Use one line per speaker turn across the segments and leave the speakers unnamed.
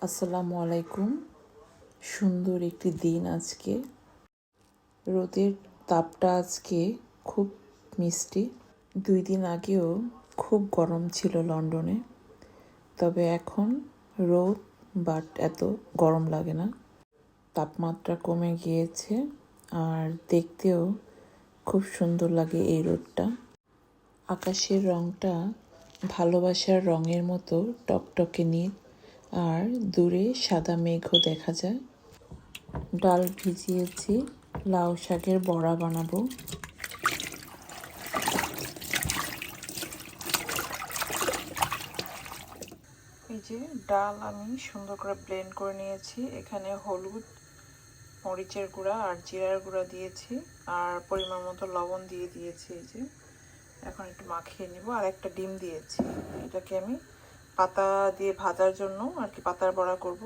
আসসালামু আলাইকুম। সুন্দর একটি দিন আজকে। রোদের তাপটা আজকে খুব মিষ্টি। 2 দিন আগেও খুব গরম ছিল লন্ডনে, তবে এখন রোদ বাট এত গরম লাগে না। তাপমাত্রা কমে গিয়েছে আর দেখতেও খুব সুন্দর লাগে এই রোদটা। আকাশের রংটা ভালোবাসার রঙের মতো টকটকে নীল, আর দূরে সাদা মেঘও দেখা যায়। ডাল ভিজিয়েছি, লাউ শাকের বড়া বানাবো। এই যে ডাল আমি সুন্দর করে ব্লেন্ড করে নিয়েছি। এখানে হলুদ, মরিচের গুঁড়া আর জিরার গুঁড়া দিয়েছি, আর পরিমাণ মতো লবণ দিয়ে দিয়েছি। এই যে এখন একটু মাখিয়ে নিব। আর একটা ডিম দিয়েছি। এটাকে আমি পাতা দিয়ে ভাজার জন্য আর কি পাতার বড়া করব।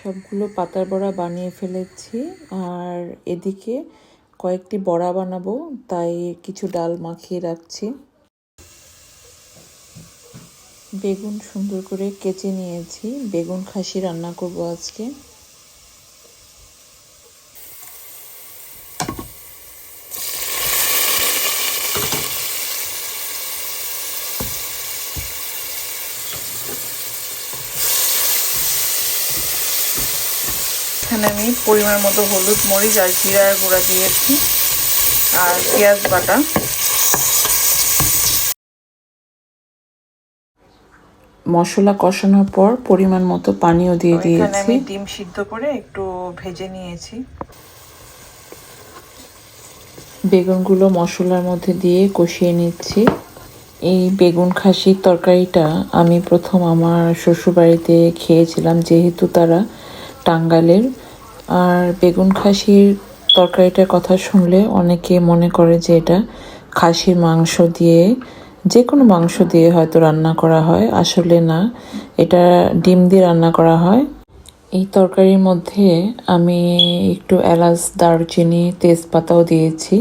সবগুলো পাতার বড়া বানিয়ে ফেলেছি, আর এদিকে কয়েকটি বড়া বানাবো, তাই কিছু ডাল মাখিয়ে রাখছি। বেগুন সুন্দর করে কেচে নিয়েছি। বেগুন খাসি রান্না করব আজকে। এখানে আমি পরিমাণ মতো হলুদ, মরিচ আর জিরার গুঁড়া দিয়েছি, আর পেঁয়াজ বাটা। মশলা কষানোর পর পরিমাণ মতো পানিও দিয়ে দিয়েছি। এখানে আমি ডিম সিদ্ধ করে একটু ভেজে নিয়েছি। বেগুনগুলো মশলার মধ্যে দিয়ে কষিয়ে নিচ্ছি। এই বেগুন খাসির তরকারিটা আমি প্রথম আমার শ্বশুরবাড়িতে খেয়েছিলাম, যেহেতু তারা টাঙ্গাইলের। আর বেগুন খাসির তরকারিটার কথা শুনলে অনেকে মনে করে যে এটা খাসির মাংস দিয়ে, যে কোনো মাংস দিয়ে হয়তো রান্না করা হয়। আসলে না, এটা ডিম দিয়ে রান্না করা হয়। এই তরকারির মধ্যে আমি একটু এলাচ, দারুচিনি, তেজপাতাও দিয়েছি।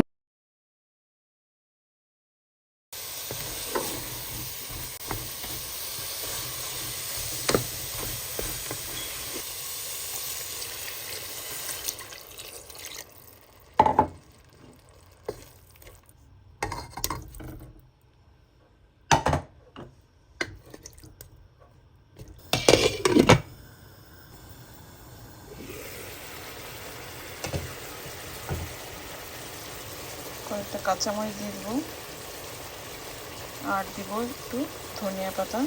কয়েকটা কাঁচামরিচ দিয়ে দিব, আর দিব একটু ধনিয়া পাতা।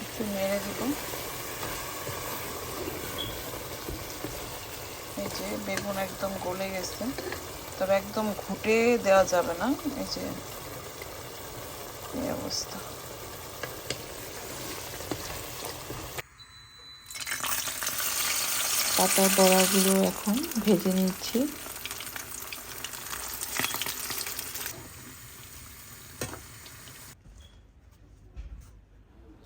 একটু নেড়ে দিব। এই যে বেগুন একদম গলে গেছে, তবে একদম ঘুটে দেওয়া যাবে না। এই যে এই অবস্থা। পাতার বড়াগুলো এখন ভেজে নিচ্ছি।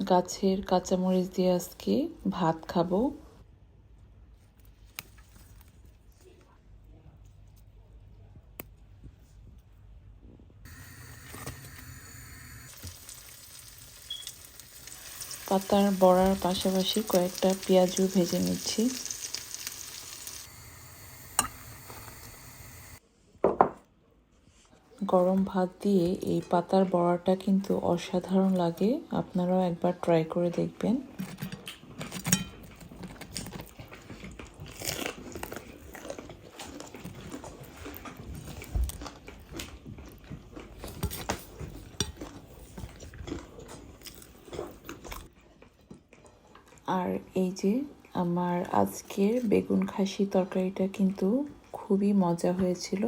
গাছের কাঁচামরিচ দিয়ে আজকে ভাত খাবো। পাতার বড়ার পাশাপাশি কয়েকটা পেঁয়াজও ভেজে নিচ্ছি। গরম ভাত দিয়ে এই পাতার বড়াটা কিন্তু অসাধারণ লাগে। আপনারাও একবার ট্রাই করে দেখবেন। আর এই যে আমার আজকের বেগুন খাসি তরকারিটা কিন্তু খুবই মজা হয়েছিল।